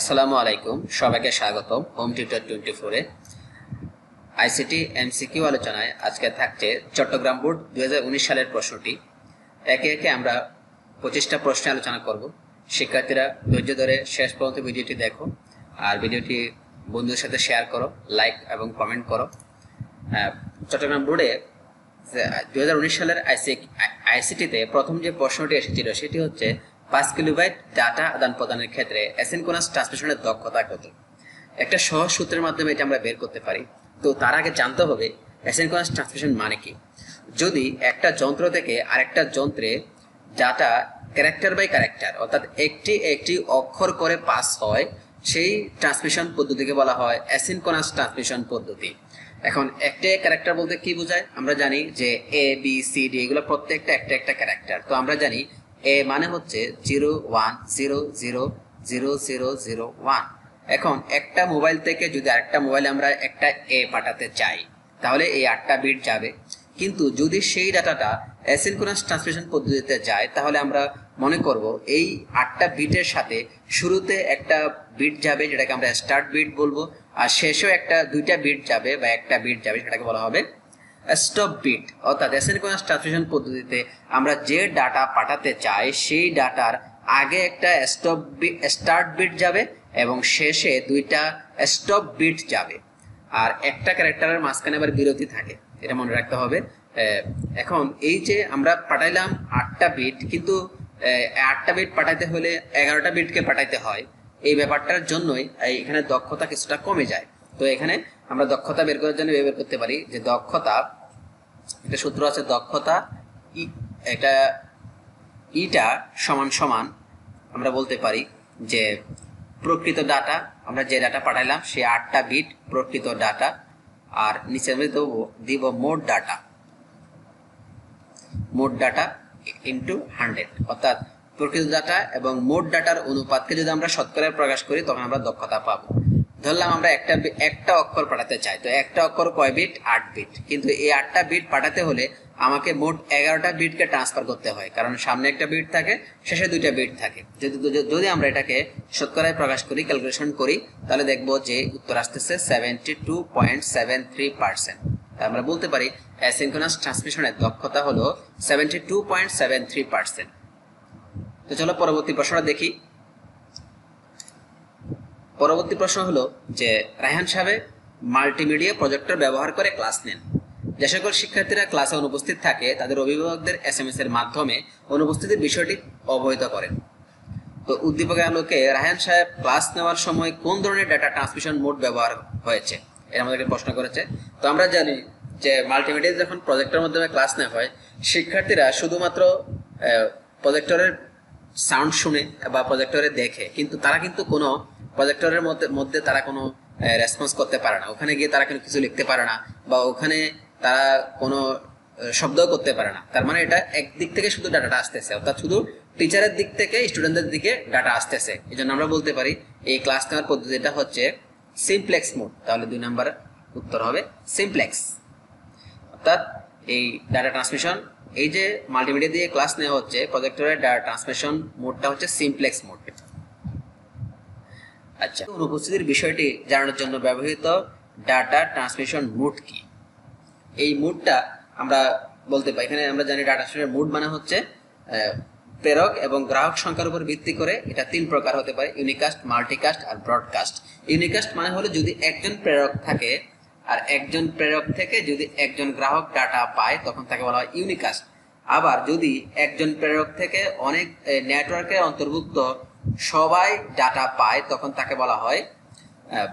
আসসালামু আলাইকুম, সবাইকে স্বাগতম হোম টিউটর 24 এ আইসিটি এমসিকিউ আলোচনায়। আজকে থাকছে চট্টগ্রাম বোর্ড 2019 সালের প্রশ্নটি। একে একে আমরা 25টা প্রশ্ন আলোচনা করব। শিক্ষার্থীরা ধৈর্য ধরে শেষ পর্যন্ত ভিডিওটি দেখো আর ভিডিওটি বন্ধুদের সাথে শেয়ার করো, লাইক এবং কমেন্ট করো। চট্টগ্রাম বোর্ডে 2019 সালের আইসিটিতে প্রথম যে প্রশ্নটি এসেছিল সেটি হচ্ছে 5 কিলোবাইট ডাটা আদান প্রদানের ক্ষেত্রে অ্যাসিনক্রোনাস ট্রান্সমিশনের দক্ষতা কত। একটা সহজ সূত্রের মাধ্যমে এটা আমরা বের করতে পারি। তো তার আগে জানতে হবে অ্যাসিনক্রোনাস ট্রান্সমিশন মানে কি। যদি একটা যন্ত্র থেকে আরেকটা যন্ত্রে ডাটা ক্যারেক্টার বাই ক্যারেক্টার অর্থাৎ একটি একটি অক্ষর করে পাস হয়, সেই ট্রান্সমিশন পদ্ধতিকে বলা হয় অ্যাসিনক্রোনাস ট্রান্সমিশন পদ্ধতি। এখন একটা ক্যারেক্টার বলতে কি বোঝায়? আমরা জানি যে এ বি সি ডি এগুলো প্রত্যেকটা একটা একটা ক্যারেক্টার। তো আমরা জানি এ মানে হচ্ছে 0 1 0 0 0 0 0 1। এখন একটা মোবাইল থেকে যদি আরেকটা মোবাইলে আমরা একটা এ পাঠাতে চাই তাহলে এই 8টা বিট যাবে। কিন্তু যদি সেই ডাটাটা অ্যাসিনক্রোনাস ট্রান্সমিশন পদ্ধতিতে যায় তাহলে আমরা মনে করব এই 8টা বিটের সাথে শুরুতে একটা বিট যাবে যেটাকে আমরা স্টার্ট বিট বলবো, আর শেষেও দুইটা বিট যাবে বা একটা বিট যাবে, সেটাকে বলা হবে স্টপ বিট। অর্থাৎ অ্যাসিনক্রোনাস ট্রান্সমিশন পদ্ধতিতে আমরা যে ডাটা পাঠাতে চাই সেই ডাটার আগে একটা স্টার্ট বিট যাবে এবং শেষে দুইটা স্টপ বিট যাবে, আর একটা ক্যারেক্টারের মাঝখানে আবার বিরতি থাকে, এটা মনে রাখতে হবে। এখন এই যে আমরা পাঠাইলাম 8টা বিট, কিন্তু 8টা বিট পাঠাইতে হলে 11টা বিটকে পাঠাইতে হয়। এই ব্যাপারটার জন্যই এখানে দক্ষতা কিছুটা কমে যায়। তো এখানে আমরা দক্ষতা বের করার জন্য বের করতে পারি যে দক্ষতা, একটা সূত্র আছে, দক্ষতা এটা ইটা সমান সমান আমরা বলতে পারি যে প্রকৃত ডাটা, আমরা যে ডাটা পাঠাইলাম সেই 8টা বিট প্রকৃত ডাটা, আর নিচে আমরা দিব মোট ডাটা ইন্টু 100। অর্থাৎ প্রকৃত ডাটা এবং মোট ডাটার অনুপাতকে যদি আমরা শতকরায় প্রকাশ করি তখন আমরা দক্ষতা পাবো। ধরলাম আমরা একটা অক্ষর পাঠাতে চাই, তো একটা অক্ষর কয় বিট? 8 বিট। কিন্তু এই 8টা বিট পাঠাতে হলে আমাকে মোট 11টা বিটকে ট্রান্সফার করতে হয়, কারণ সামনে একটা বিট থাকে, শেষে দুইটা বিট থাকে। যদি আমরা এটাকে শতকরায় প্রকাশ করি, ক্যালকুলেশন করি, তাহলে দেখবো যে উত্তর আসতেছে 72.73%। আমরা বলতে পারি অ্যাসিনক্রোনাস ট্রান্সমিশনের দক্ষতা হলো 72.73%। তো চলো পরবর্তী প্রশ্নটা দেখি। পরবর্তী প্রশ্ন হলো যে রায়হান সাহেব মাল্টিমিডিয়া প্রজেক্টর ব্যবহার করে ক্লাস নেন। যে সকল শিক্ষার্থীরা ক্লাসে অনুপস্থিত থাকে তাদের অভিভাবকদের SMS এর মাধ্যমে অনুপস্থিতির বিষয়টি অবহিত করেন। তো উদ্দীপকের আলোকে রায়হান সাহেব ক্লাস নেওয়ার সময় কোন ধরনের ডাটা ট্রান্সমিশন মোড ব্যবহার হয়েছে, এটা আমাদেরকে প্রশ্ন করেছে। তো আমরা জানি যে মাল্টিমিডিয়া যখন প্রজেক্টরের মাধ্যমে ক্লাস নেওয়া হয়, শিক্ষার্থীরা শুধুমাত্র প্রজেক্টরের সাউন্ড শুনে বা প্রজেক্টরে দেখে, কিন্তু তারা কিন্তু কোনো প্রজেক্টরের মধ্যে তারা কোনো রেসপন্স করতে পারে না, ওখানে গিয়ে তারা কিছু লিখতে পারে না, বা ওখানে তারা কোনো শব্দও করতে পারে না। তার মানে এটা একদিক থেকে শুধু ডাটাটা আসতেছে, অর্থাৎ শুধু টিচারের দিক থেকে স্টুডেন্টদের দিকে ডাটা আসতেছে। এই জন্য আমরা বলতে পারি এই ক্লাস নেওয়ার পদ্ধতিটা হচ্ছে সিমপ্লেক্স মোড। তাহলে 2 নম্বর উত্তর হবে সিমপ্লেক্স। অর্থাৎ এই ডাটা ট্রান্সমিশন, এই যে মাল্টিমিডিয়া দিয়ে ক্লাস নেওয়া হচ্ছে, প্রজেক্টরের ডাটা ট্রান্সমিশন মোডটা হচ্ছে সিমপ্লেক্স মোড। আচ্ছা, অনুপস্থিতির বিষয়টি জানানোর জন্য ব্যবহৃত ডাটা ট্রান্সমিশন মোড কি? এই মোডটা আমরা বলতে পারি, এখানে আমরা জানি ডাটা ট্রান্সমিশন মোড মানে হচ্ছে প্রেরক এবং গ্রাহক সংখ্যার উপর ভিত্তি করে এটা 3 প্রকার হতে পারে: ইউনিকাস্ট, মাল্টিকাস্ট আর ব্রডকাস্ট। ইউনিকাস্ট মানে হলো যদি একজন প্রেরক থাকে আর একজন প্রেরক থেকে যদি একজন গ্রাহক ডাটা পায় তখন তাকে বলা হয় ইউনিকাস্ট। আবার যদি একজন প্রেরক থেকে অনেক নেটওয়ার্কের অন্তর্ভুক্ত সবাই ডাটা পায় তখন তাকে বলা হয়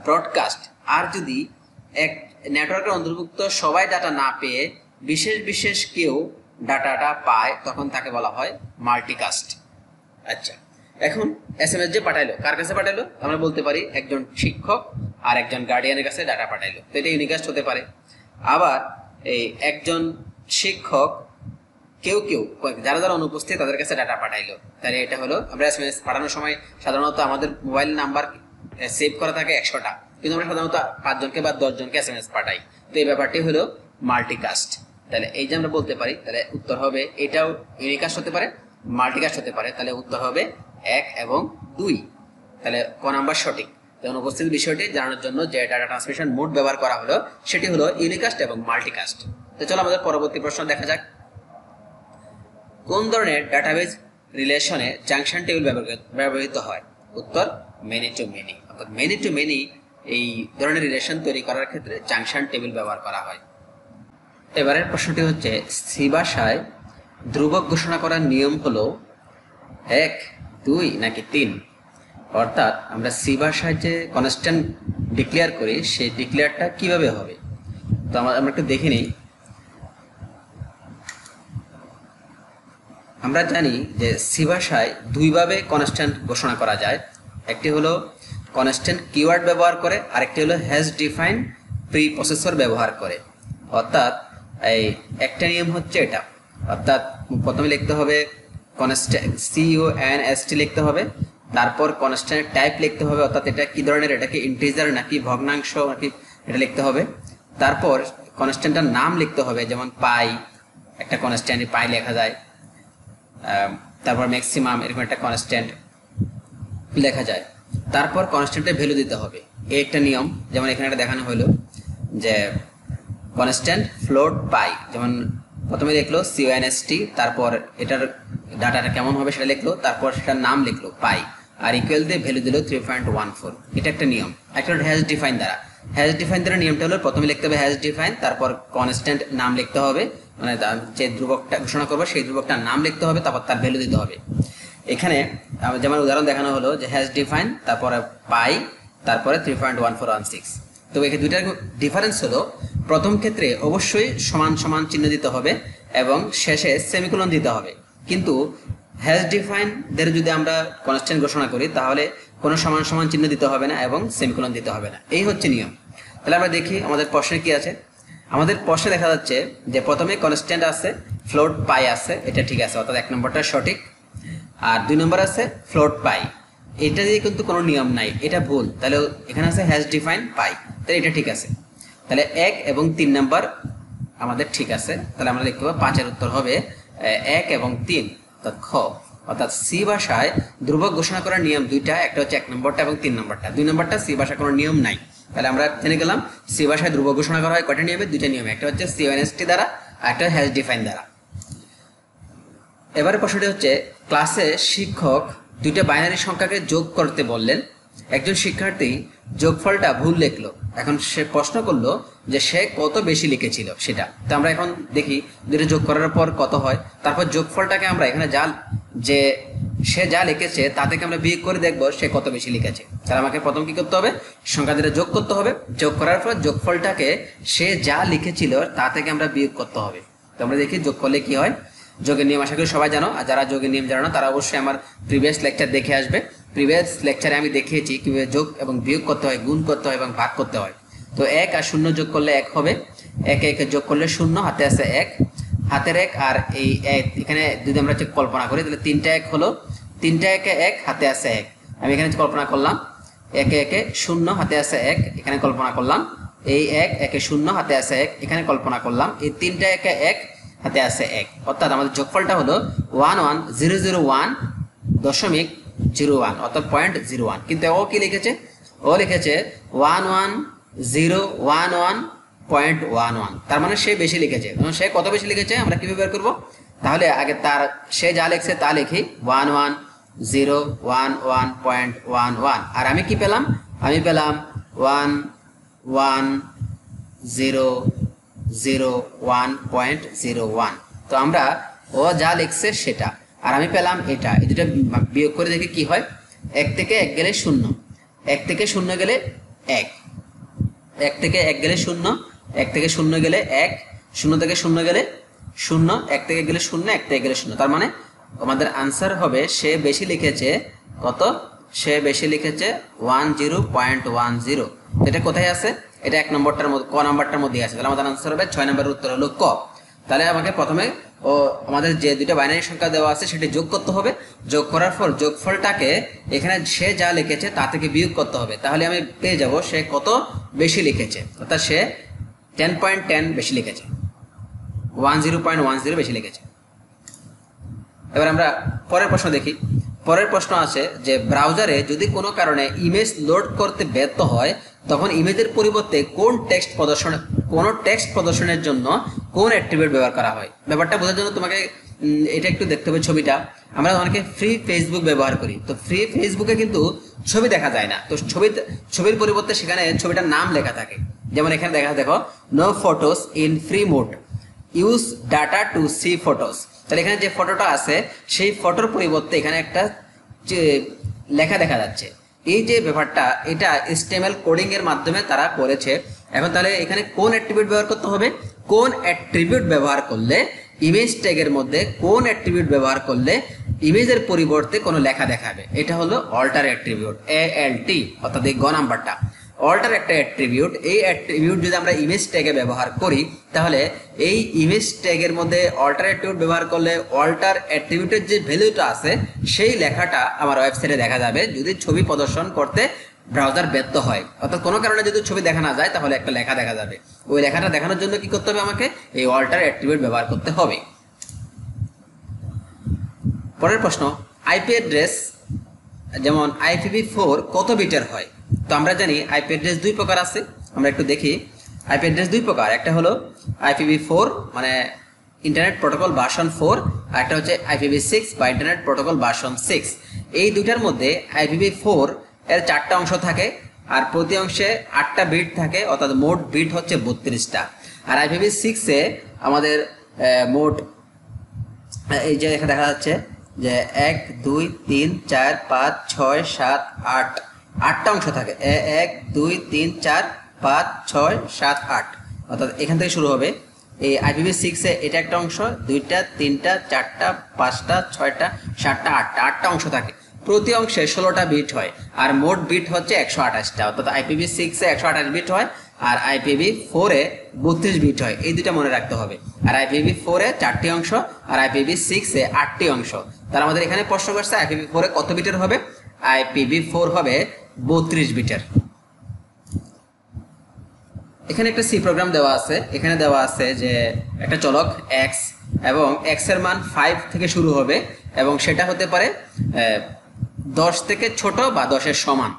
ব্রডকাস্ট। আর যদি এক নেটওয়ার্কের অন্তর্ভুক্ত সবাই ডাটা না পেয়ে বিশেষ কেউ ডাটাটা পায় তখন তাকে বলা হয় মাল্টিকাস্ট। আচ্ছা, এখন SMS যে পাঠাইলো, কার কাছে পাঠাইলো? আমরা বলতে পারি একজন শিক্ষক আর একজন গার্ডিয়ানের কাছে ডাটা পাঠাইলো, তো এটা ইউনিকাস্ট হতে পারে। আবার এই একজন শিক্ষক কেউ যারা অনুপস্থিত তাদের কাছে ডাটা পাঠাইলো, তাহলে এটা হলো, আমরা SMS পাঠানোর সময় সাধারণত আমাদের মোবাইল নাম্বার সেভ করা থাকে 100টা, কিন্তু আমরা সাধারণত 5 জনকে বা 10 জনকে SMS পাঠাই, তো এই ব্যাপারটি হলো মাল্টিকাস্ট। তাহলে এই যে আমরা বলতে পারি, তাহলে উত্তর হবে এটাও ইউনিকাস্ট হতে পারে, মাল্টিকাস্ট হতে পারে। তাহলে উত্তর হবে 1 এবং 2। তাহলে ক নাম্বার সঠিক। যেমন উপস্থিত বিষয়টি জানানোর জন্য যে ডাটা ট্রান্সমিশন মোড ব্যবহার করা হলো সেটি হলো ইউনিকাস্ট এবং মাল্টিকাস্ট। তো চলো আমাদের পরবর্তী প্রশ্ন দেখা যাক। কোন ধরনের ডাটাবেজ রিলেশনে জাংশন টেবিল ব্যবহৃত হয়? উত্তর মেনি টু মেনি। অর্থাৎ মেনি টু মেনি এই ধরনের রিলেশন তৈরি করার ক্ষেত্রে জাংশন টেবিল ব্যবহার করা হয়। এবারের প্রশ্নটি হচ্ছে সি ভাষায় ধ্রুবক ঘোষণা করার নিয়ম হলো 1, 2 নাকি 3? অর্থাৎ আমরা সি ভাষায় যে কনস্ট্যান্ট ডিক্লেয়ার করি সেই ডিক্লেয়ারটা কিভাবে হবে, তো আমরা একটু দেখে নিই। আমরা জানি যে সি ভাষায় দুইভাবে কনস্ট্যান্ট ঘোষণা করা যায়। একটি হলো কনস্ট্যান্ট কিওয়ার্ড ব্যবহার করে, আরেকটি হলো হ্যাশ ডিফাইন প্রি প্রসেসর ব্যবহার করে। অর্থাৎ এই একটা নিয়ম হচ্ছে এটা, অর্থাৎ প্রথমে লিখতে হবে কনস্ট্যান্ট CONST লিখতে হবে, তারপর কনস্ট্যান্ট টাইপ লিখতে হবে, অর্থাৎ এটা কি ধরনের, এটা কি ইন্টিজার নাকি ভগ্নাংশ নাকি এটা লিখতে হবে। তারপর কনস্ট্যান্টের নাম লিখতে হবে, যেমন পাই, একটা কনস্ট্যান্ট পাই লেখা যায়। তারপর ম্যাক্সিমাম এরকম একটা কনস্ট্যান্ট লেখা যায়। তারপর কনস্ট্যান্টের ভ্যালু দিতে হবে, এই একটা নিয়ম। যেমন এখানে একটা দেখানো হলো যে কনস্ট্যান্ট ফ্লোট পাই, যেমন প্রথমে লিখলো CONST, তারপর এটার ডাটাটা কেমন হবে সেটা লিখলো, তারপর সেটার নাম লিখলো পাই, আর ইকুয়াল দিয়ে ভ্যালু দিল 3.14। এটা একটা নিয়ম। একটা হ্যাশ ডিফাইন দ্বারা, হ্যাশ ডিফাইন দ্বারা নিয়মটা হলো প্রথমে লিখতে হবে হ্যাশ ডিফাইন, তারপর কনস্ট্যান্ট নাম লিখতে হবে, মানে যে ধ্রুবকটা ঘোষণা করবো সেই ধ্রুবকটার নাম লিখতে হবে, তারপর তার ভ্যালু দিতে হবে। এখানে যেমন উদাহরণ দেখানো হলো যে হ্যাশ ডিফাইন, তারপরে পাই, তারপরে 3.1416। তো এখানে দুইটার ডিফারেন্স হলো প্রথম ক্ষেত্রে অবশ্যই সমান সমান চিহ্ন দিতে হবে এবং শেষে সেমিকোলন দিতে হবে, কিন্তু হ্যাশ ডিফাইন দের যদি আমরা কনস্ট্যান্ট ঘোষণা করি তাহলে কোনো সমান সমান চিহ্ন দিতে হবে না এবং সেমিকোলন দিতে হবে না। এই হচ্ছে নিয়ম। তাহলে আমরা দেখি আমাদের প্রশ্নে কি আছে। আমাদের প্রশ্নে দেখা যাচ্ছে যে প্রথমে কনস্ট্যান্ট আছে, ফ্লোট পাই আছে, এটা ঠিক আছে, অর্থাৎ 1 নম্বরটা সঠিক। আর 2 নম্বর আছে ফ্লোট পাই, এটা দিয়ে কিন্তু কোনো নিয়ম নাই, এটা ভুল। তাহলে এখানে আছে হ্যাশ ডিফাইন পাই, তাহলে এটা ঠিক আছে। তাহলে 1 এবং 3 নম্বর আমাদের ঠিক আছে। তাহলে আমরা লিখতে পাবো 5-এর উত্তর হবে 1 এবং 3, অর্থাৎ খ। অর্থাৎ সি ভাষায় ধ্রুবক ঘোষণা করার নিয়ম দুইটা, একটা হচ্ছে 1 নম্বরটা এবং 3 নম্বরটা। 2 নম্বরটা সি ভাষায় কোনো নিয়ম নাই। তাহলে আমরা জেনে গেলাম সি ভাষায় ধ্রুবক ঘোষণা করা হয় কয়টা নিয়মে? 2টা নিয়মে, একটা হচ্ছে CONST দ্বারা আর একটা হ্যাশ ডিফাইন দ্বারা। এবারে প্রশ্নটি হচ্ছে ক্লাসে শিক্ষক 2টা বাইনারি সংখ্যাকে যোগ করতে বললেন, একজন শিক্ষার্থী যোগফলটা ভুল লিখলো। এখন সে প্রশ্ন করলো যে সে কত বেশি লিখেছিল সেটা। তো আমরা এখন দেখি দুটো যোগ করার পর কত হয়, তারপর যোগফলটাকে আমরা এখানে যে সে যা লিখেছে তা থেকে আমরা বিয়োগ করে দেখবো সে কত বেশি লিখেছে। তাহলে আমাকে প্রথম কি করতে হবে? সংখ্যা দুটো যোগ করতে হবে, যোগ করার পর যোগফলটাকে সে যা লিখেছিল তা থেকে আমরা বিয়োগ করতে হবে। তো আমরা দেখি যোগ করলে কি হয়। যোগের নিয়ম আশা করি সবাই জানো, আর যারা যোগের নিয়ম জানো না তারা অবশ্যই আমার প্রিভিয়াস লেকচার দেখে আসবে। প্রিভিয়াস লেকচারে আমি দেখিয়েছি কিভাবে যোগ এবং বিয়োগ করতে হয়, গুণ করতে হয় এবং ভাগ করতে হয়। তো 1 আর 0 যোগ করলে 1 হবে, 1 1 যোগ করলে 0, হাতে আছে 1, হাতের 1 আর এই 1 এখানে যদি আমরা কল্পনা করি তাহলে 3টা 1 হলো, 3টা 1 1, হাতে আছে 1। আমি এখানে কল্পনা করলাম 1 1 0, হাতে আছে 1, এখানে কল্পনা করলাম এই 1 1 0, হাতে আছে 1, এখানে কল্পনা করলাম এই 3টা 1 1, হাতে আছে 1। অর্থাৎ আমাদের যোগফলটা হলো 11001.01, অর্থাৎ 0.01। কিন্তু ও কি লিখেছে? ও লিখেছে 11011.11, তার মানে সে বেশি লিখেছে। সে কত বেশি লিখেছে আমরা কিভাবে বের করবো? তাহলে আগে তার সে যা লিখছে তা লিখি 11011.11, আর আমি কি পেলাম? আমি পেলাম 11001.01। তো আমরা ও যা লিখছে সেটা, আর আমি পেলাম এটা, এই দুটো বিয়োগ করে দেখি কি হয়। 1 থেকে 1 গেলে 0, 1 থেকে 0 গেলে 1, 1 থেকে 1 গেলে 0, 1 থেকে 0 গেলে 1, 0 থেকে 0 গেলে 0, 1 থেকে গেলে 0, 1 থেকে গেলে 0। তার মানে আমাদের আনসার হবে সে বেশি লিখেছে কত? সে বেশি লিখেছে 10.10। এটা কোথায় আছে? এটা 1 নম্বরটার মধ্যে, ক নাম্বারটার মধ্যে আছে। তাহলে আমাদের আনসার হবে 6 নম্বরের উত্তর হলো ক। তাহলে আমাকে প্রথমে আমাদের যে দুটো বাইনারি সংখ্যা দেওয়া আছে সেটি যোগ করতে হবে, যোগ করার পর যোগফলটাকে এখানে সে যা লিখেছে তা থেকে বিয়োগ করতে হবে। তাহলে আমি পেয়ে যাব সে কত বেশি লিখেছে, অর্থাৎ সে 10.10 বেশি লিখেছে, 10.10 বেশি লিখেছে। এবার আমরা পরের প্রশ্ন দেখি। পরের প্রশ্ন আছে যে ব্রাউজারে যদি কোনো কারণে ইমেজ লোড করতে ব্যর্থ হয় তখন ইমেজের পরিবর্তে কোন টেক্সট প্রদর্শনের জন্য কোন অ্যাট্রিবিউট ব্যবহার করা হয়। ব্যাপারটা বোঝার জন্য তোমাকে এটা একটু দেখতে হবে ছবিটা। আমরা অনেকে ফ্রি ফেসবুক ব্যবহার করি, তো ফ্রি ফেসবুকে কিন্তু ছবি দেখা যায় না, তো ছবির পরিবর্তে সেখানে ছবিটার নাম লেখা থাকে। যেমন এখানে দেখো no photos in free mode, use data to see photos. তাহলে এখানে যে ফটোটা আছে সেই ফটোর পরিবর্তে এখানে একটা লেখা দেখা যাচ্ছে। এই যে ব্যাপারটা এটা HTML কোডিং এর মাধ্যমে তারা করেছে। এখন তাহলে এখানে কোন অ্যাট্রিবিউট ব্যবহার করতে হবে, কোন অ্যাট্রিবিউট ব্যবহার করলে ইমেজ ট্যাগের মধ্যে কোন অ্যাট্রিবিউট ব্যবহার করলে ইমেজের পরিবর্তে কোনো লেখা দেখাবে, এটা হলো অল্টার অ্যাট্রিবিউট, ALT, অর্থাৎ এই গ নাম্বারটা। অল্টার একটা অ্যাট্রিবিউট, এই অ্যাট্রিবিউট যদি আমরা ইমেজ ট্যাগে ব্যবহার করি তাহলে এই ইমেজ ট্যাগের মধ্যে অল্টার অ্যাট্রিবিউট ব্যবহার করলে অল্টার অ্যাট্রিবিউটের যে ভ্যালুটা আছে সেই লেখাটা আমার ওয়েবসাইটে দেখা যাবে যদি ছবি প্রদর্শন করতে ব্রাউজার ব্যর্থ হয়। অর্থাৎ কোনো কারণে যদি ছবি দেখা না যায় তাহলে একটা লেখা দেখা যাবে। ওই লেখাটা দেখানোর জন্য কি করতে হবে, আমাকে এই অল্টার অ্যাট্রিবিউট ব্যবহার করতে হবে। পরের প্রশ্ন, আইপি অ্যাড্রেস যেমন IPv4 কত বিটের হয়? তো আমরা জানি আইপি অ্যাড্রেস দুই প্রকার আছে, আমরা একটু দেখি। আইপি অ্যাড্রেস দুই প্রকার, একটা হলো IPv4 মানে ইন্টারনেট প্রোটোকল ভার্সন 4, আর একটা হচ্ছে IPv6 বা ইন্টারনেট প্রোটোকল ভার্সন 6। এই দুইটার মধ্যে IPv4 এর 4টা অংশ থাকে আর প্রতি অংশে 8টা বিট থাকে, অর্থাৎ মোট বিট হচ্ছে 32টা। আর IPv6 এ আমাদের মোট এই যে এখানে দেখা যাচ্ছে যে 1 2 3 4 5 6 7 8 8টা অংশ থাকে। 1 2 3 4 5 6 7 8, অর্থাৎ এখান থেকে শুরু হবে। এই IPv6 এ এটা একটা অংশ, 2টা 3টা 4টা 5টা 6টা 7টা 8টা অংশ থাকে। প্রতি অংশে 16টা বিট হয় আর মোট বিট হচ্ছে 128টা, অর্থাৎ IPv6 এ 128 বিট হয় আর IPv4 এ 32 বিট হয়। এই দুটা মনে রাখতে হবে। আর IPv4 এ 4টি অংশ আর IPv6 এ 8টি অংশ। তার আমাদের এখানে প্রশ্ন করছে IPv4 এ কত বিটের হবে? IPv4 হবে 32 বিটের। এখানে একটা সি প্রোগ্রাম দেওয়া আছে, এখানে দেওয়া আছে যে একটা চলক x এবং x এর মান 5 থেকে শুরু হবে এবং সেটা হতে পারে 10 থেকে ছোট বা 10 এর সমান।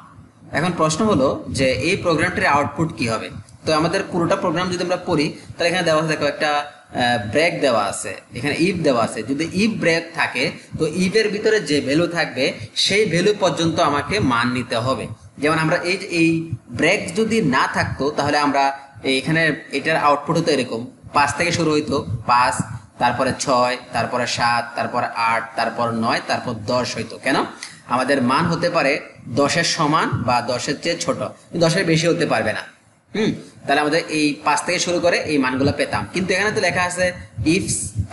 এখন প্রশ্ন হলো যে এই প্রোগ্রামটির আউটপুট কি হবে। তো আমাদের পুরোটা প্রোগ্রাম যদি আমরা পড়ি তাহলে এখানে দেওয়া আছে, দেখো একটা ব্রেক দেওয়া আছে, এখানে ইফ দেওয়া আছে। যদি ইফ ব্রেক থাকে তো ইফের ভিতরে যে ভ্যালু থাকবে সেই ভ্যালু পর্যন্ত আমাকে মান নিতে হবে। যেমন আমরা এই ব্রেক যদি না থাকতো তাহলে আমরা এখানে এটার আউটপুট হতো এরকম, 5 থেকে শুরু হইতো, 5 তারপরে 6 তারপরে 7 তারপর 8 তারপর 9 তারপর 10 হইতো। কেন? আমাদের মান হতে পারে 10 এর সমান বা 10 এর চেয়ে ছোট, 10 এর বেশি হতে পারবে না। তাহলে আমাদের এই 5 থেকে শুরু করে এই মানগুলো পেতাম। কিন্তু এখানে তো লেখা আছে ইফ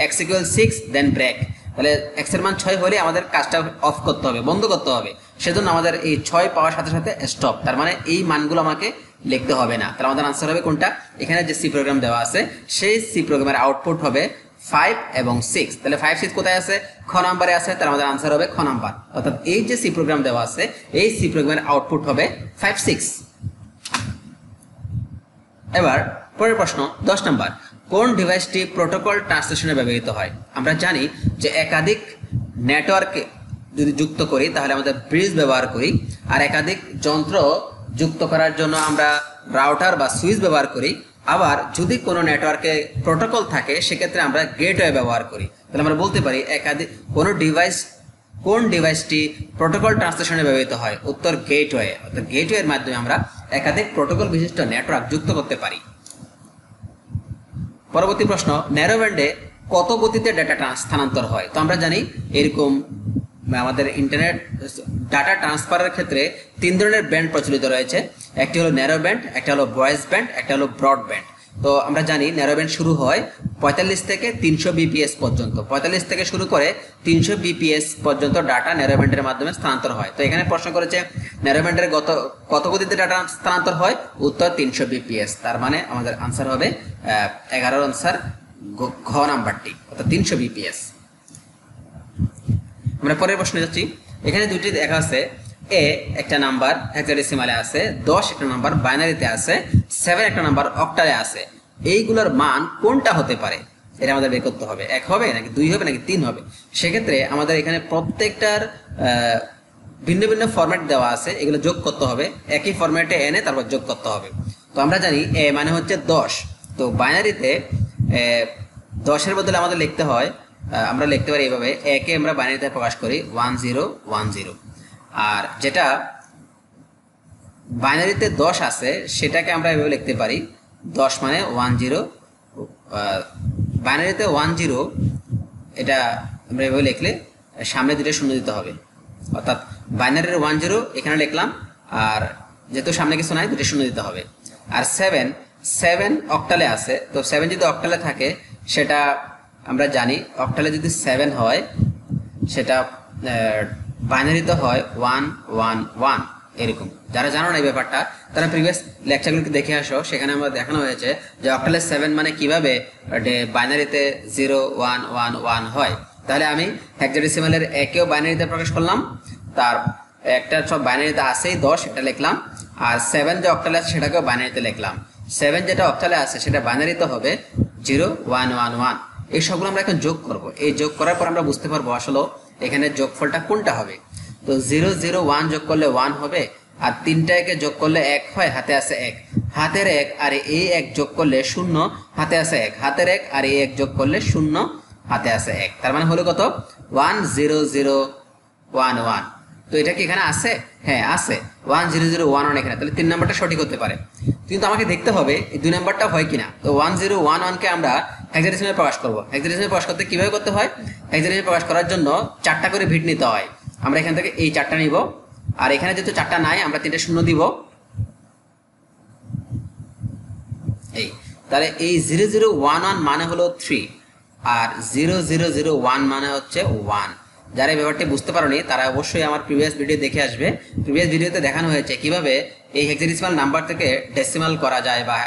x = 6 দেন ব্রেক, তাহলে x এর মান 6 হলে আমাদের কাজটা অফ করতে হবে, বন্ধ করতে হবে। সেজন্য আমাদের এই 6 পাওয়ার সাথে সাথে স্টপ, তার মানে এই মানগুলো আমাকে লিখতে হবে না। তাহলে আমাদের আনসার হবে কোনটা? এখানে যে সি প্রোগ্রাম দেওয়া আছে সেই সি প্রোগ্রামের আউটপুট হবে 5 এবং 6। তাহলে 5 6 কোথায় আছে? খ নাম্বারে আছে, তাহলে আমাদের আনসার হবে খ নাম্বার। অর্থাৎ এই যে সি প্রোগ্রাম দেওয়া আছে এই সি প্রোগ্রামের আউটপুট হবে 5 6। এবার পরের প্রশ্ন 10 নাম্বার, কোন ডিভাইসটি প্রোটোকল ট্রান্সলেশনে ব্যবহৃত হয়? আমরা জানি যে একাধিক নেটওয়ার্কে যদি যুক্ত করি তাহলে আমাদের ব্রিজ ব্যবহার করি, আর একাধিক যন্ত্র যুক্ত করার জন্য আমরা রাউটার বা সুইচ ব্যবহার করি। আবার যদি কোনো নেটওয়ার্কে প্রোটোকল থাকে সেক্ষেত্রে আমরা গেটওয়ে ব্যবহার করি। তাহলে আমরা বলতে পারি কোন ডিভাইসটি প্রোটোকল ট্রান্সলেশনে ব্যবহৃত হয়? উত্তর গেটওয়ে। অর্থাৎ গেটওয়ের মাধ্যমে আমরা একাধিক প্রোটোকল বিশিষ্ট নেটওয়ার্ক যুক্ত করতে পারি। পরবর্তী প্রশ্ন, ন্যারো ব্যান্ডে কত গতিতে ডেটা স্থানান্তর হয়? তো আমরা জানি এরকম আমাদের ইন্টারনেট ডাটা ট্রান্সফারের ক্ষেত্রে 3 ধরনের ব্যান্ড প্রচলিত রয়েছে। একটি হলো ন্যারো ব্যান্ড, একটা হলো ভয়েস ব্যান্ড, একটা হলো ব্রড ব্যান্ড। তো আমরা জানি ন্যারো ব্যান্ড শুরু হয় 45 থেকে 300 বিপিএস পর্যন্ত। 45 থেকে শুরু করে 300 বিপিএস পর্যন্ত ডাটা ন্যারো ব্যান্ডের মাধ্যমে স্থানান্তর হয়। তো এখানে প্রশ্ন করেছে ন্যারো ব্যান্ডের কত গতিতে ডাটা স্থানান্তর হয়? উত্তর 300 বিপিএস। তার মানে আমাদের আনসার হবে 11 আনসার ঘ নাম্বারটি, অর্থাৎ 300 বিপিএস। আমরা পরের প্রশ্নে যাচ্ছি। এখানে দুটি দেখা আছে, এ একটা নাম্বার হেক্সাডেসিমালে আছে, 10 একটা নাম্বার বাইনারিতে আছে, 7 একটা নাম্বার অক্টালে আছে। এইগুলোর মান কোনটা হতে পারে? এটা আমাদের বের করতে হবে। 1 হবে নাকি 2 হবে নাকি 3 হবে। সেক্ষেত্রে আমাদের এখানে প্রত্যেকটার ভিন্ন ভিন্ন ফরম্যাট দেওয়া আছে, এগুলো যোগ করতে হবে, একই ফরম্যাটে এনে তারপর যোগ করতে হবে। তো আমরা জানি এ মানে হচ্ছে 10, তো বাইনারিতে 10-এর বদলে আমাদের লিখতে হয়, আমরা লিখতে পারি এভাবে, একে আমরা বাইনারিতে প্রকাশ করি 1010, আর যেটা বাইনারিতে 10 আছে সেটাকে আমরা এভাবে লিখতে পারি 10 মানে 10, বাইনারিতে 10, এটা আমরা এভাবে লিখলে সামনে দুটো শূন্য দিতে হবে, অর্থাৎ বাইনারির 10 এখানে লিখলাম, আর যেহেতু সামনে কিছু নাই দুটো শূন্য দিতে হবে। আর 7 অক্টালে আছে, তো 7 যদি অক্টালে থাকে সেটা আমরা জানি, অক্টালে যদি 7 হয় সেটা বাইনারিতে হয় 111 এরকম। যারা জানো না এই ব্যাপারটা তারা প্রিভিয়াস লেকচারগুলোকে দেখে আসো, সেখানে আমরা দেখানো হয়েছে যে অক্টালে 7 মানে কিভাবে বাইনারিতে 0111 হয়। তাহলে আমি হেক্সাডেসিমালের একেও বাইনারিতে প্রকাশ করলাম, তার একটা সব বাইনারিতে আসেই 10 এটা লিখলাম, আর 7 যে অক্টালে আছে সেটাকেও বাইনারিতে লিখলাম। 7 যেটা অক্টালে আছে সেটা বাইনারিতে হবে 0111। এই সবগুলো আমরা এখন যোগ করব। এই যোগ করার পর আমরা বুঝতে পারবো আসলে এখানে যোগফলটা কোনটা হবে। তো 001 যোগ করলে 1 হবে, আর 3টা একে যোগ করলে 1 হয়, হাতে আছে 1, হাতের 1 আর এই 1 যোগ করলে 0, হাতে আছে 1, হাতের 1 আর এই 1 যোগ করলে 0, হাতে আছে 1, তার মানে হলো কত 10011। তো এটা কি এখানে আছে? হ্যাঁ আছে, 10011 এখানে, তাহলে 3 নাম্বারটা সঠিক হতে পারে। কিন্তু আমাকে দেখতে হবে এই 2 নাম্বারটা হয় কিনা। তো 1011কে আমরা হেক্সাডেসিমালে প্রকাশ করব। হেক্সাডেসিমালে প্রকাশ করতে কিভাবে করতে হয়? হেক্সাডেসিমালে প্রকাশ করার জন্য 4টা করে বিট নিতে হয়। আমরা এখান থেকে এই 4টা নিব, আর এখানে যেহেতু 4টা নাই আমরা 3টে শূন্য দিব। এই তাহলে এই 0011 মানে হলো 3, আর 0001 মানে হচ্ছে 1। যারা এই ব্যাপারটি বুঝতে পারোনি তারা অবশ্যই আমার প্রিভিয়াস ভিডিও দেখে আসবে। প্রিভিয়াস ভিডিওতে দেখানো হয়েছে কিভাবে এই হেক্সাডেসিমাল নাম্বার থেকে ডেসিমাল করা যায়, বা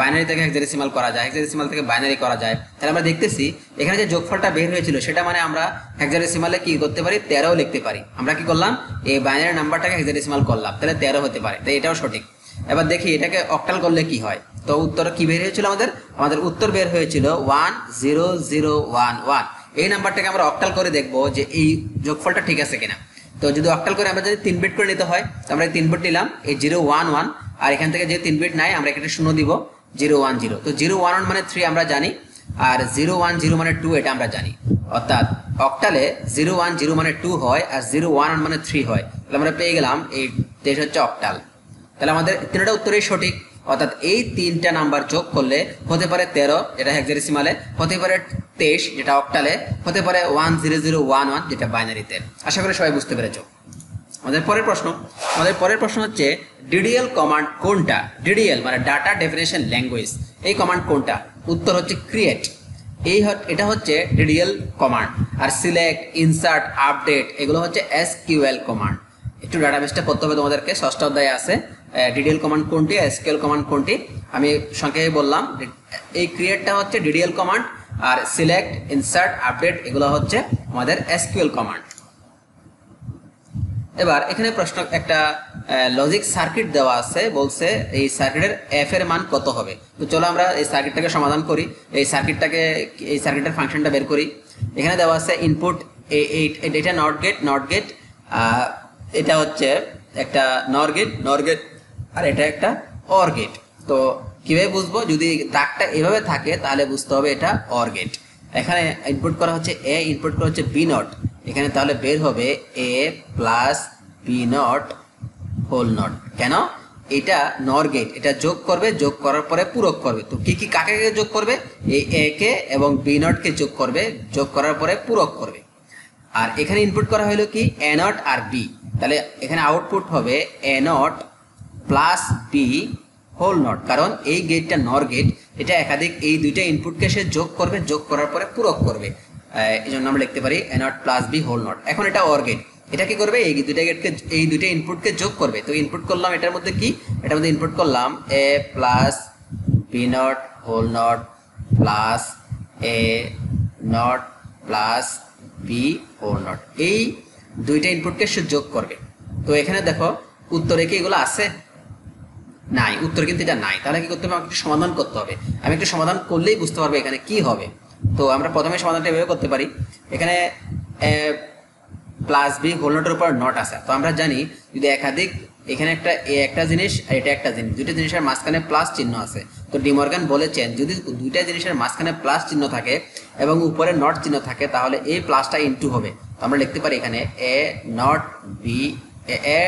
বাইনারি থেকে হেক্সাডেসিমাল করা যায়, হেক্সাডেসিমাল থেকে বাইনারি করা যায়। তাহলে আমরা দেখতেছি এখানে যে যোগফলটা বের হয়েছিল সেটা মানে আমরা হেক্সাডেসিমালে কি করতে পারি, 13 লিখতে পারি। আমরা কি করলাম, এই বাইনারি নাম্বারটাকে হেক্সাডেসিমাল করলাম, তাহলে 13 হতে পারে, তাই এটাও সঠিক। এবার দেখি এটাকে অক্টাল করলে কি হয়। তো উত্তর কি বের হয়েছিল আমাদের উত্তর বের হয়েছিল 10011। এই নাম্বারটাকে আমরা অক্টাল করে দেখবো যে এই যোগফলটা ঠিক আছে কিনা। তো যদি অক্টাল করে আমরা যদি 3 বিট করে নিতে হয়, তো আমরা 3 বিট নিলাম, এই 011, আর এখান থেকে যে 3 বিট নাই আমরা এখানে শূন্য দিব, 010। তো 011 মানে 3 আমরা জানি, আর 010 মানে 2 এটা আমরা জানি। অর্থাৎ অক্টালে 010 মানে 2 হয়, আর 011 মানে 3 হয়। তাহলে আমরা পেয়ে গেলাম এই 23 হচ্ছে অক্টাল। তাহলে আমাদের 3টা উত্তরই সঠিক। অর্থাৎ এই 3টা নাম্বার যোগ করলে হতে পারে 13 যেটা হেক্সাডেসিমালে, হতে পারে 23 যেটা অক্টালে, হতে পারে 10011 যেটা বাইনারিতে। আশা করি সবাই বুঝতে পেরেছো। আমাদের পরের প্রশ্ন হচ্ছে ডিডিএল কমান্ড কোনটা? ডিডিএল মানে ডাটা ডেফিনেশন ল্যাঙ্গুয়েজ, এই কমান্ড কোনটা? উত্তর হচ্ছে ক্রিয়েট। এটা হচ্ছে ডিডিএল কমান্ড। আর সিলেক্ট, ইনসার্ট, আপডেট এগুলো হচ্ছে এসকিউএল কমান্ড। একটু ডাটাবেসটা পড়তে হবে তোমাদেরকে, ষষ্ঠ অধ্যায়ে আছে ডিডিএল কমান্ড কোনটি, এসকিউএল কমান্ড কোনটি। আমি সংক্ষেপে বললাম, এই ক্রিয়েটটা হচ্ছে ডিডিএল কমান্ড, আর সিলেক্ট, ইনসার্ট, আপডেট এগুলো হচ্ছে আমাদের এসকিউএল কমান্ড। এবার এখানে প্রশ্ন একটা লজিক সার্কিট দেওয়া আছে, বলছে এই সার্কিটের এফ এর মান কত হবে। তো চলো আমরা এই সার্কিটটাকে সমাধান করি, এই সার্কিটের ফাংশনটা বের করি। এখানে দেওয়া আছে ইনপুট এটা নট গেট, এটা হচ্ছে একটা নর গেট, আর এটা একটা অর গেট। তো কিভাবে বুঝবো? যদি দাগটা এভাবে থাকে তাহলে বুঝতে হবে এটা অর গেট। এখানে ইনপুট করা হচ্ছে এ, ইনপুট করা হচ্ছে বি নট, এখানে তাহলে বের হবে A plus B not whole not. কেন? এটা নর গেট, এটা যোগ করবে, যোগ করার পরে পূরক করবে। তো কি কাকে যোগ করবে? এই এ কে এবং বি নটকে যোগ করবে, যোগ করার পরে পূরক করবে। আর এখানে ইনপুট করা হলো কি এ নট আর বি, তাহলে এখানে আউটপুট হবে A not plus B whole not, কারণ এই গেটটা নর গেট, এটা একাধিক এই দুইটা ইনপুটকে সে যোগ করবে, যোগ করার পরে পূরক করবে। এই জন্য আমরা লিখতে পারি A not plus B whole not. এখন এটা অর গেট, এটা কি করবে? এই দুইটা ইনপুটকে যোগ করবে। তো ইনপুট করলাম এটার মধ্যে কি, এটার মধ্যে ইনপুট করলাম A plus B not whole not plus A not plus B whole not, এই দুইটা ইনপুটকে সে যোগ করবে। তো এখানে দেখো উত্তরে কি এগুলো আছে? নাই, উত্তর কিন্তু এটা নাই। তাহলে কি করতে হবে? আমাকে একটু সমাধান করতে হবে। আমি একটু সমাধান করলেই বুঝতে পারবো এখানে কি হবে। তো আমরা প্রথমে সমাধানটা এভাবে করতে পারি। এখানে প্লাস বি হোল নটের উপর নট আছে, তো আমরা জানি যদি একাধিক, এখানে একটা জিনিস আর এটা একটা জিনিস, দুইটা জিনিসের মাঝখানে প্লাস চিহ্ন আছে, তো ডিমর্গান বলেছেন যদি দুইটা জিনিসের মাঝখানে প্লাস চিহ্ন থাকে এবং উপরে নট চিহ্ন থাকে তাহলে এই প্লাসটা ইনটু হবে। তো আমরা লিখতে পারি এখানে A not B, A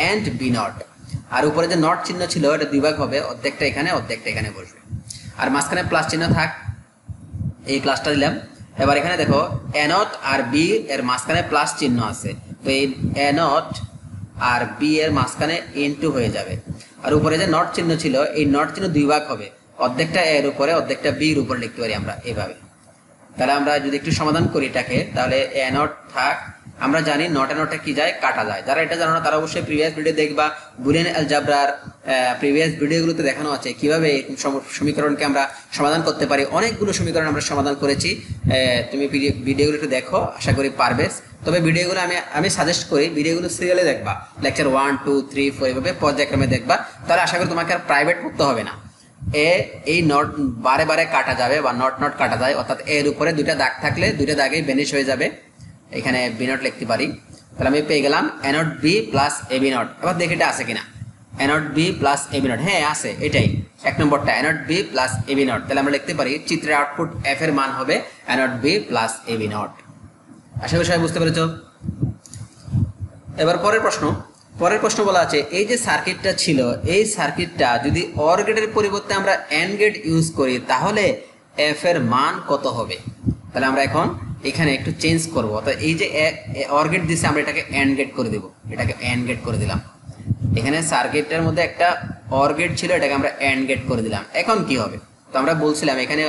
and B not, আর উপরে যে নট চিহ্ন ছিল এটা দুই ভাগ হবে, অর্ধেকটা এখানে অর্ধেকটা এখানে বসবে, আর মাঝখানে প্লাস চিহ্ন থাক, এই প্লাসটা দিলাম। এবার এখানে দেখো এ নট আর বি এর মাঝখানে প্লাস চিহ্ন আছে, তো এই এ নট আর বি এর মাঝখানে ইনটু হয়ে যাবে, আর উপরে যে নট চিহ্ন ছিল এই নট চিহ্ন দুই ভাগ হবে, অর্ধেকটা এর উপরে অর্ধেকটা বি এর উপরে লিখতে পারি আমরা এইভাবে। তাহলে আমরা যদি একটু সমাধান করি এটাকে, তাহলে এ নট থাক, আমরা জানি নটে নটে কি যায়, কাটা যায়। যারা এটা জানো না তারা অবশ্যই প্রিভিয়াস ভিডিও দেখবা, বুলিয়ান অ্যালজেব্রার প্রিভিয়াস ভিডিওগুলোতে দেখানো আছে কিভাবে এরকম সমীকরণকে আমরা সমাধান করতে পারি। অনেকগুলো সমীকরণ আমরা সমাধান করেছি, তুমি ভিডিওগুলো একটু দেখো, আশা করি পারবে। তবে ভিডিওগুলো আমি সাজেস্ট করি ভিডিওগুলো সিরিয়ালে দেখবা, লেকচার 1 2 3 4 এভাবে পর্যায়ক্রমে দেখবা, তাহলে আশা করি তোমাকে আর প্রাইভেট পড়তে হবে না। এই নট বারে বারে কাটা যাবে বা নট নট কাটা যায়, অর্থাৎ এর উপরে দুইটা দাগ থাকলে দুইটা দাগেই বেনিশ হয়ে যাবে। এখানে বি নট লিখতে পারি, তাহলে আমি পেয়ে গেলাম A not B plus A B not. এবার দেখি এটা আছে কিনা, A not B plus A B not, হ্যাঁ আছে, এটাই এক নম্বরটা A not B plus A B not. তাহলে আমরা লিখতে পারি চিত্রের আউটপুট এফ এর মান হবে A not B plus A B not. আশা করি সবাই বুঝতে পেরেছো। এবার পরের প্রশ্ন বলা আছে এই যে সার্কিটটা ছিল, এই সার্কিটটা যদি অর গেটের পরিবর্তে আমরা এন্ড গেট ইউজ করি তাহলে এফ এর মান কত হবে। তাহলে আমরা এখন এখানে একটু চেঞ্জ করবো, তো এই যে অর গেট দিছে আমরা এটাকে এন্ড গেট করে দেবো, এটাকে এন্ড গেট করে দিলাম। এখানে সার্কিটের মধ্যে একটা অর গেট ছিল, এটাকে আমরা এন্ড গেট করে দিলাম। এখন কি হবে, তো আমরা বলছিলাম এখানে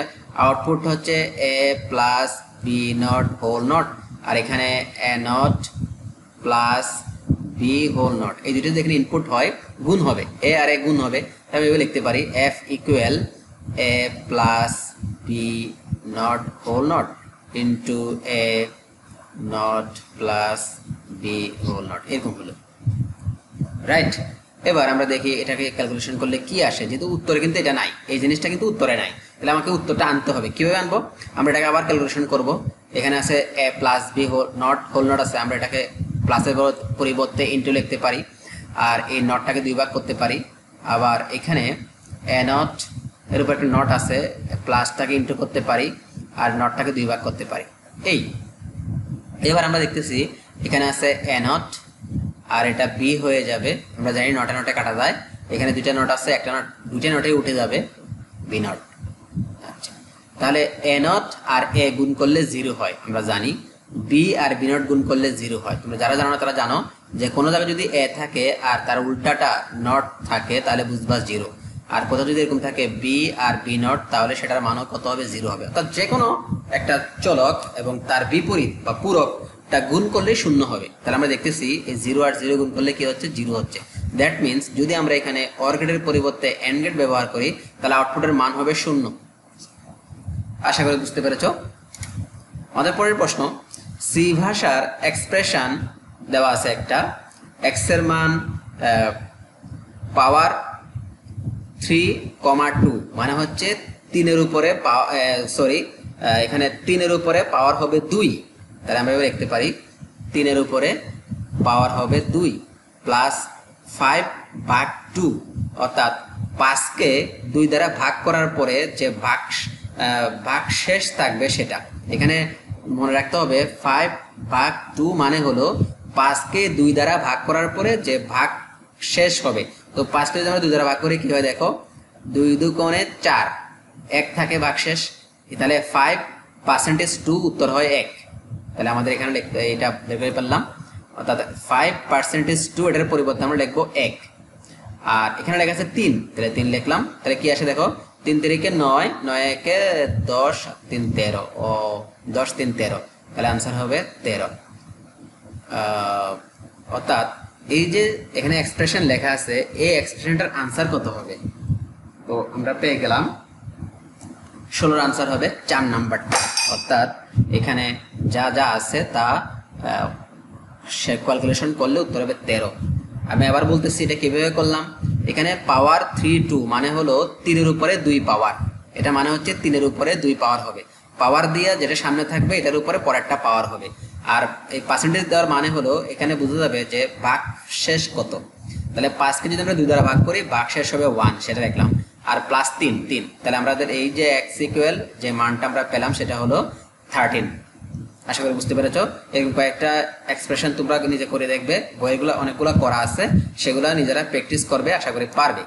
আউটপুট হচ্ছে A plus B not whole not, আর এখানে A not plus B whole not, এই দুটো এখানে ইনপুট হয়, গুণ হবে, এ আর এ গুণ হবে। আমি এভাবে লিখতে পারি F equal A plus B not whole not into A not plus B whole not, এরকম হলো, রাইট। এবার আমরা দেখি এটাকে ক্যালকুলেশন করলে কি আসে, যেহেতু উত্তরে কিন্তু এটা নাই, এই জিনিসটা কিন্তু উত্তরে নাই, তাহলে আমাকে উত্তরটা আনতে হবে। কিভাবে আনবো, আমরা এটাকে আবার ক্যালকুলেশন করব। এখানে আছে এ প্লাস বি হোল নট আছে, আমরা এটাকে প্লাসের পরিবর্তে ইন্টু লিখতে পারি, আর এই নটটাকে দুই ভাগ করতে পারি। আবার এখানে এ নট এর উপর একটা নট আছে, প্লাসটাকে ইন্টু করতে পারি আর নটটাকে দুই ভাগ করতে পারি। এই এবার আমরা দেখতেছি এখানে আছে এ নট আর এটা বি হয়ে যাবে, আমরা জানি নটে নটে কাটা যায়, এখানে দুইটা নট আছে, একটা নট দুইটা নটে উঠে যাবে বি নট। আচ্ছা, তাহলে এ নট আর এ গুণ করলে 0 হয়, আমরা জানি বি আর বি নট গুণ করলে 0 হয়। তোমরা যারা জানো না তারা জানো যে কোনো জায়গায় যদি এ থাকে আর তার উল্টাটা নট থাকে তাহলে বুঝবা 0, আর কোথাও যদি এরকম থাকে বি আর বি নট তাহলে সেটার মানও কত হবে, 0 হবে। অর্থাৎ যে কোনো একটা চলক এবং তার বিপরীত বা পূরকটা গুণ করলে 0 হবে। তাহলে আমরা দেখতেছি এই 0 আর 0 গুণ করলে কি হচ্ছে, 0 হচ্ছে। দ্যাট মিনস যদি আমরা এখানে অর গেটের পরিবর্তে এন্ড গেট ব্যবহার করি তাহলে আউটপুটের মান হবে 0। আশা করি বুঝতে পেরেছ। আমাদের পরের প্রশ্ন, সি ভাষার এক্সপ্রেশন দেওয়া আছে একটা, এক্স এর মান পাওয়ার 3,2 মানে হচ্ছে 3-এর উপরে এখানে 3-এর উপরে পাওয়ার হবে 2, তাহলে আমরা এবার লিখতে পারি 3-এর উপরে পাওয়ার হবে 2 প্লাস 5/2, অর্থাৎ 5কে 2 দ্বারা ভাগ করার পরে যে ভাগ শেষ থাকবে সেটা। এখানে মনে রাখতে হবে 5/2 মানে হলো 5কে 2 দ্বারা ভাগ করার পরে যে ভাগ শেষ হবে। তো 5কে যদি আমরা 2 দ্বারা ভাগ করি কি হয় দেখো, 2 2 কোণে 4, 1 থাকে ভাগ শেষ, তাহলে 5%2 উত্তর হয় 1। তাহলে আমাদের এখানে এটা বের করে ফেললাম, অর্থাৎ 5%2 এটার পরিবর্তে আমরা লিখবো 1, আর এখানে লেখা আছে 3, তাহলে 3 লিখলাম। তাহলে কি আসে দেখো, 3 3 9, 9 1 10, 3 13, ও 10 3 13, তাহলে আনসার হবে 13। অর্থাৎ এই যে এখানে এক্সপ্রেশন লেখা আছে এই এক্সপ্রেশনটার আনসার কত হবে, তো আমরা পেয়ে গেলাম 16-র আনসার হবে 4 নাম্বারটা। অর্থাৎ এখানে যা যা আছে তা ক্যালকুলেশন করলে উত্তর হবে 13। আমি আবার বলতেছি এটা কিভাবে করলাম, এখানে পাওয়ার 3 2 মানে হলো 3-এর উপরে 2 পাওয়ার, এটা মানে হচ্ছে 3-এর উপরে 2 পাওয়ার হবে। পাওয়ার দিয়ে যেটা সামনে থাকবে এটার উপরে পরেরটা পাওয়ার হবে। আর এই পার্সেন্টেজ দেওয়ার মানে হলো এখানে বোঝা যাবে যে ভাগ শেষ কত। তাহলে 5কে যদি আমরা 2 দ্বারা ভাগ করি ভাগ শেষ হবে 1, সেটা দেখলাম। আর প্লাস 3, তাহলে আমাদের এই যে x ইকুয়াল যে মানটা আমরা পেলাম সেটা হলো 13। আশা করি বুঝতে পেরেছো। এরকম কয়েকটা এক্সপ্রেশন তোমরা নিজে করে দেখবে, বইগুলো অনেকগুলো করা আছে, সেগুলো নিজেরা প্র্যাকটিস করবে, আশা করি পারবে।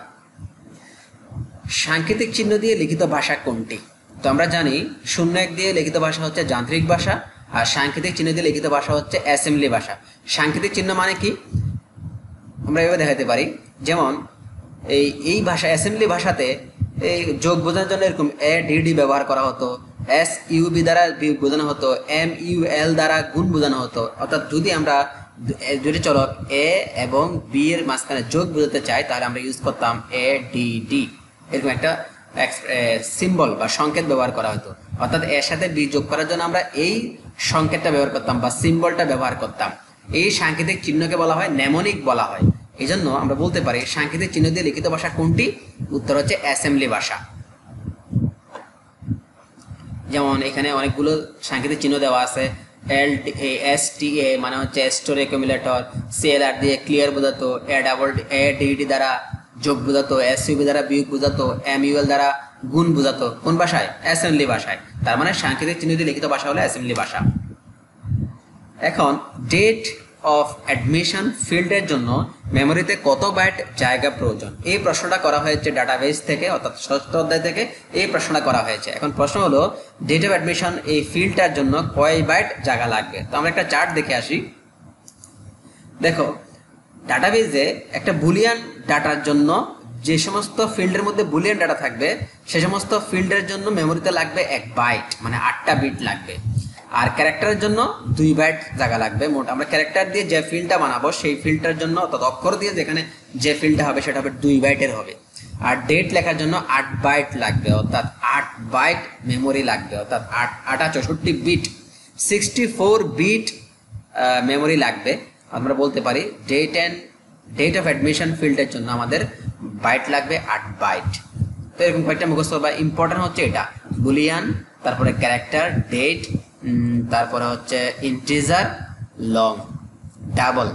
সাংকেতিক চিহ্ন দিয়ে লিখিত ভাষা কোনটি? তো আমরা জানি 0-1 দিয়ে লিখিত ভাষা হচ্ছে যান্ত্রিক ভাষা, আর সাংকেতিক চিহ্ন দিয়ে লিখিত ভাষা হচ্ছে অ্যাসেম্বলি ভাষা। সাংকেতিক চিহ্ন মানে কি আমরা এভাবে দেখাতে পারি, যেমন এই ভাষা অ্যাসেম্বলি ভাষাতে এই যোগ বোঝানোর জন্য এরকম ADD ব্যবহার করা হতো, SUB দ্বারা বিয়োগ বোঝানো হতো, MUL দ্বারা গুণ বোঝানো হতো। অর্থাৎ যদি আমরা দুটি চলক A এবং B এর মাঝখানে যোগ বোঝাতে চাই তাহলে আমরা ইউজ করতাম ADD। এরকম একটা সিম্বল বা সংকেত ব্যবহার করা হতো। অর্থাৎ এর সাথে বি যোগ করার জন্য আমরা এই সংকেতটা ব্যবহার করতাম বা সিম্বলটা ব্যবহার করতাম। এই সাংকেতিক চিহ্নকে বলা হয় নেমোনিক বলা হয়। এই জন্য আমরা বলতে পারি সাংকেতিক চিহ্ন দিয়ে লিখিত ভাষা কোনটি? উত্তর হচ্ছে অ্যাসেম্বলি ভাষা। যেমন এখানে অনেকগুলো সাংকেতিক চিহ্ন দেওয়া আছে। STA মানে হচ্ছে স্টোর অ্যাকুমুলেটর, CLR দিয়ে ক্লিয়ার বোঝাতো, ADD দ্বারা যোগ বোঝাতো, SUB দ্বারা বিয়োগ বোঝাতো, MUL দ্বারা গুণ বোঝাতো। কোন ভাষায়? অ্যাসেম্বলি ভাষায়। তার মানে সাংকেতিক চিহ্ন দিয়ে লিখিত ভাষা হলো অ্যাসেম্বলি ভাষা। এখন ডেট অফ অ্যাডমিশন ফিল্ডের জন্য মেমোরিতে কত বাইট জায়গা প্রয়োজন? এই প্রশ্নটা করা হয়েছে ডাটাবেস থেকে, অর্থাৎ 6ষ্ঠ অধ্যায় থেকে এই প্রশ্নটা করা হয়েছে। এখন প্রশ্ন হলো ডেট অফ অ্যাডমিশন এই ফিল্ডটার জন্য কয় বাইট জায়গা লাগবে? তো আমরা একটা চার্ট দেখে আসি। দেখো ডাটাবেসে একটা বুলিয়ান ডাটার জন্য যে সমস্ত ফিল্ডের মধ্যে বুলিয়ান ডাটা থাকবে সে সমস্ত ফিল্ডের জন্য মেমোরিতে লাগবে 1 বাইট, মানে 8টা বিট লাগবে। আর ক্যারেক্টারের জন্য 2 বাইট জায়গা লাগবে মোট। আমরা ক্যারেক্টার দিয়ে যে ফিল্ডটা বানাবো সেই ফিল্ডটার জন্য, অর্থাৎ অক্ষর দিয়ে যেখানে যে ফিল্ডটা হবে সেটা হবে 2 বাইটের হবে। আর ডেট লেখার জন্য 8 বাইট লাগবে, অর্থাৎ 8 বাইট মেমোরি লাগবে, অর্থাৎ 64 বিট 64 বিট মেমোরি লাগবে। আমরা বলতে পারি ডেট অফ অ্যাডমিশন ফিল্ডের জন্য আমাদের বাইট লাগবে 8 বাইট। তো এরকম কয়েকটা মুখস্থ বা ইম্পর্টেন্ট হচ্ছে এটা বুলিয়ান, তারপরে ক্যারেক্টার, ডেট, তারপরে হচ্ছে ইন্টিজার, লং, ডাবল।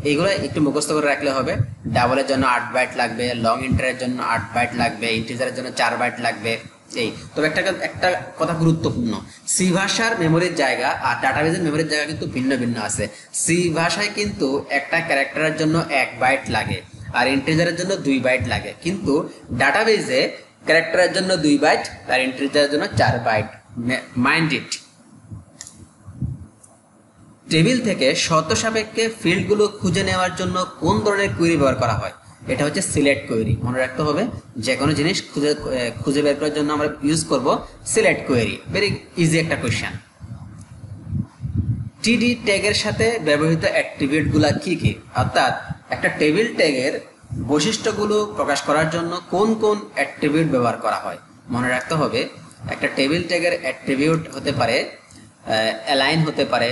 এইগুলো একটু মুখস্থ করে রাখলে হবে। ডাবলের জন্য 8 বাইট লাগবে, লং ইন্টারের জন্য 8 বাইট লাগবে, ইন্টিজারের জন্য 4 বাইট লাগবে। তবে একটা কথা গুরুত্বপূর্ণ, সি ভাষার মেমোরির জায়গা আর ডাটাবেজের মেমোরির জায়গা কিন্তু ভিন্ন ভিন্ন আছে। সি ভাষায় কিন্তু একটা ক্যারেক্টারের জন্য 1 বাইট লাগে আর ইন্টিজারের জন্য 2 বাইট লাগে, কিন্তু ডাটাবেজে ক্যারেক্টারের জন্য 2 বাইট আর ইন্টিজারের জন্য 4 বাইট। Mind it. টেবিল থেকে শর্ত সাপেক্ষে ফিল্ডগুলো খুঁজে নেওয়ার জন্য কোন ধরনের কোয়েরি ব্যবহার করা হয়? এটা হচ্ছে সিলেক্ট কোয়েরি। মনে রাখতে হবে যে কোনো জিনিস খুঁজে বের করার জন্য আমরা ইউজ করব সিলেক্ট কোয়েরি। ভেরি ইজি একটা কোয়েশ্চেন। টিডি ট্যাগের সাথে ব্যবহৃত অ্যাট্রিবিউটগুলো কি কি? অর্থাৎ একটা টেবিল ট্যাগের বৈশিষ্ট্যগুলো প্রকাশ করার জন্য কোন কোন অ্যাট্রিবিউট ব্যবহার করা হয়? মনে রাখতে হবে একটা টেবিল ট্যাগের অ্যাট্রিবিউট হতে পারে অ্যালাইন হতে পারে,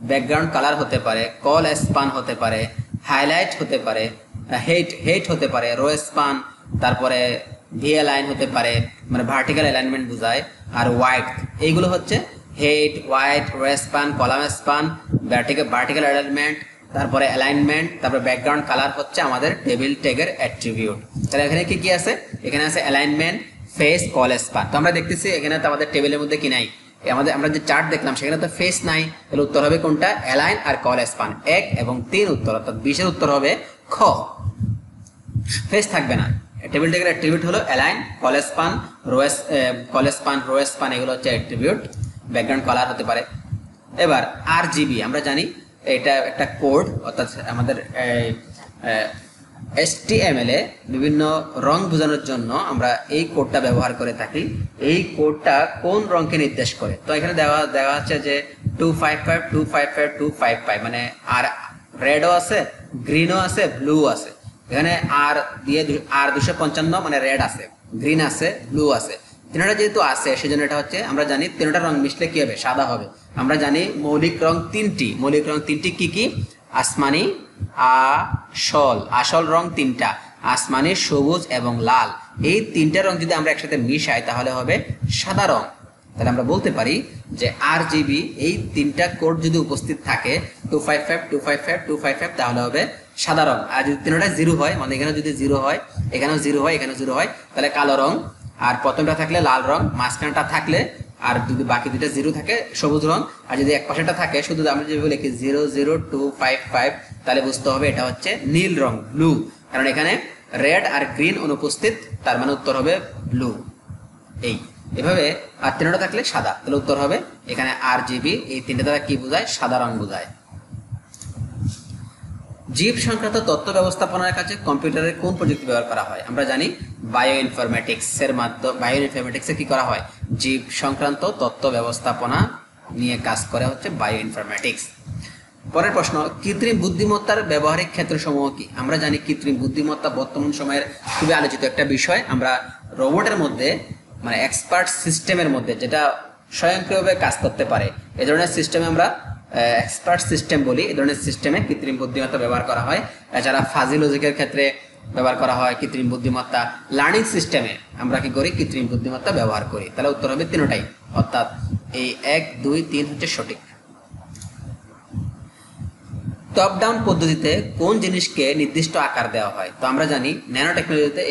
ব্যাকগ্রাউন্ড কালার হতে পারে, কল স্পান হতে পারে, হাইলাইট হতে পারে, হেইট হতে পারে, রো স্পান, তারপরে ভি অ্যালাইন হতে পারে, মানে ভার্টিক্যাল অ্যালাইনমেন্ট বোঝায়, আর ওয়াইড। এইগুলো হচ্ছে height, wide, row span, column span, vertical alignment, তারপরে অ্যালাইনমেন্ট, তারপরে ব্যাকগ্রাউন্ড কালার হচ্ছে আমাদের টেবিল ট্যাগের অ্যাট্রিবিউট। তাহলে এখানে কি কি আছে? এখানে আছে অ্যালাইনমেন্ট, ফেস, কল স্পান। তো আমরা দেখতেছি এখানে তো আমাদের টেবিলের মধ্যে কি নাই, আমরা যে চার্ট দেখলাম সেখানে তো ফেস নাই। তাহলে উত্তর হবে কোনটা? অ্যালাইন আর কল স্পান। 1 এবং 3 উত্তর, অর্থাৎ 20-এর উত্তর হবে খ। ফেস থাকবে না। টেবিল ট্যাগের অ্যাট্রিবিউট হলো align, col span, row span, এগুলো হচ্ছে অ্যাট্রিবিউট। ব্যাকগ্রাউন্ড কালার হতে পারে। এবার RGB আমরা জানি এটা একটা কোড, অর্থাৎ আমাদের HTML এ বিভিন্ন রং বোঝানোর জন্য আমরা এই কোডটা ব্যবহার করে থাকি। এই কোডটা কোন রংকে নির্দেশ করে? তো এখানে দেওয়া আছে যে 255 255 255, মানে আর রেডও আছে, গ্রিনও আছে, ব্লু আছে। এখানে আর দিয়ে R255 মানে রেড আছে, গ্রিন আছে, ব্লু আছে। তিনটা যেহেতু আছে সেজন্য এটা হচ্ছে, আমরা জানি তিনটা রং মিশলে কি হবে? সাদা হবে। আমরা জানি মৌলিক রং তিনটি কি কি? আসমানি, আসল রং 3টা, আসমানি, সবুজ এবং লাল। এই 3টা রং যদি আমরা একসাথে মিশাই তাহলে হবে সাদা রং। তাহলে আমরা বলতে পারি যে RGB এই তিনটা কোড যদি উপস্থিত থাকে 255 255 255 তাহলে হবে সাদা রং। আর যদি তিনটা জিরো হয়, মানে এখানে যদি জিরো হয়, এখানেও জিরো হয়, এখানেও জিরো হয়, তাহলে কালো রং। আর প্রথমটা থাকলে লাল রং, মাঝখানটা থাকলে আর যদি বাকি দুটো জিরো থাকে সবুজ রং। আর যদি এক পাশেটা থাকে শুধু আমরা যেভাবে লিখি 00255 তাহলে বুঝতে হবে এটা হচ্ছে নীল রং, ব্লু। কারণ এখানে রেড আর গ্রিন অনুপস্থিত, তার মানে উত্তর হবে ব্লু। এই এভাবে আর তিনটা থাকলে সাদা, তাহলে উত্তর হবে এখানে RGB এই তিনটা দ্বারা কি বোঝায়? সাদা রং বোঝায়। জীব সংক্রান্ত তথ্য ব্যবস্থাপনার কাছে কম্পিউটারের কোন প্রযুক্তি ব্যবহার করা হয়? আমরা জানি বায়ো ইনফরমেটিক্সের মাধ্যমে, বায়ো ইনফরমেটিক্সে কি করা হয়? জীব সংক্রান্ত তথ্য ব্যবস্থাপনা নিয়ে কাজ করে হচ্ছে বায়ো ইনফরমেটিক্স। পরের প্রশ্ন, কৃত্রিম বুদ্ধিমত্তার ব্যবহারিক ক্ষেত্রসমূহ কি? আমরা জানি কৃত্রিম বুদ্ধিমত্তা বর্তমান সময়ের খুবই আলোচিত একটা বিষয়। আমরা রোবটের মধ্যে, মানে এক্সপার্ট সিস্টেমের মধ্যে যেটা স্বয়ংক্রিয়ভাবে কাজ করতে পারে, এই ধরনের সিস্টেমে আমরা এক্সপার্ট সিস্টেম বলি। এই ধরনের সিস্টেমে কৃত্রিম বুদ্ধিমত্তা ব্যবহার করা হয়। এছাড়া ফাজি লজিকের ক্ষেত্রে ব্যবহার করা হয় কৃত্রিম বুদ্ধিমত্তা। লার্নিং সিস্টেমে আমরা কি করি? কৃত্রিম বুদ্ধিমত্তা ব্যবহার করি। তাহলে উত্তর হবে তিনটাই, অর্থাৎ এই 1 2 3 হচ্ছে সঠিক। টপ ডাউন পদ্ধতিতে কোন জিনিসকে নির্দিষ্ট আকার দেওয়া হয়? তো আমরা জানি ন্যানো টেকনোলজিতে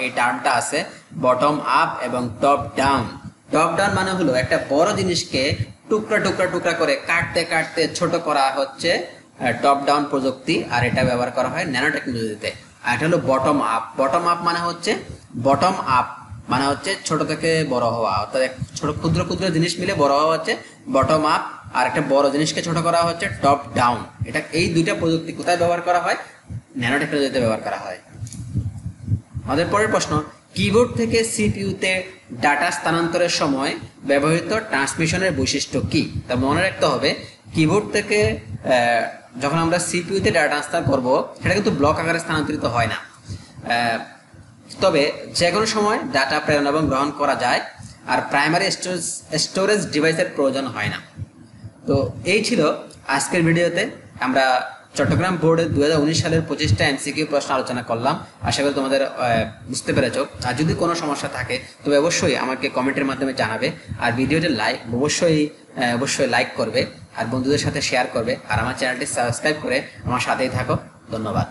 এই টার্মটা আছে, বটম আপ এবং টপ ডাউন। টপ ডাউন মানে হলো একটা বড় জিনিসকে টুকরা টুকরা টুকরা করে কাটতে কাটতে ছোট করা হচ্ছে টপ ডাউন প্রযুক্তি, আর এটা ব্যবহার করা হয় ন্যানো টেকনোলজিতে। আর এটা হলো বটম আপ। বটম আপ মানে হচ্ছে ছোট থেকে বড় হওয়া, অর্থাৎ ছোট ক্ষুদ্র ক্ষুদ্র জিনিস মিলে বড় হওয়া হচ্ছে বটম আপ, আর একটা বড় জিনিসকে ছোট করা হচ্ছে টপ ডাউন। এটা এই দুইটা প্রযুক্তি কোথায় ব্যবহার করা হয়? ন্যানো টেকনোলজিতে ব্যবহার করা হয়। আমাদের পরের প্রশ্ন, কিবোর্ড থেকে সিপিইউতে ডাটা স্থানান্তরের সময় ব্যবহৃত ট্রান্সমিশনের বৈশিষ্ট্য কি? তা মনে রাখতে হবে, কিবোর্ড থেকে যখন আমরা সিপিইউতে ডাটা ট্রান্সফার করব, সেটা কিন্তু ব্লক আকারে স্থানান্তরিত হয় না, তবে যে কোনো সময় ডাটা প্রেরণ এবং গ্রহণ করা যায়, আর প্রাইমারি স্টোরেজ ডিভাইসের প্রয়োজন হয় না। তো এই ছিল আজকের ভিডিওতে। আমরা চট্টগ্রাম বোর্ডের 2019 সালের 25টা এমসিকিউ প্রশ্ন আলোচনা করলাম। আশা করি তোমাদের বুঝতে পেরেছ। আর যদি কোনো সমস্যা থাকে তবে অবশ্যই আমাকে কমেন্টের মাধ্যমে জানাবে। আর ভিডিওটি অবশ্যই লাইক করবে, আর বন্ধুদের সাথে শেয়ার করবে, আর আমার চ্যানেলটি সাবস্ক্রাইব করে আমার সাথেই থাকো। ধন্যবাদ।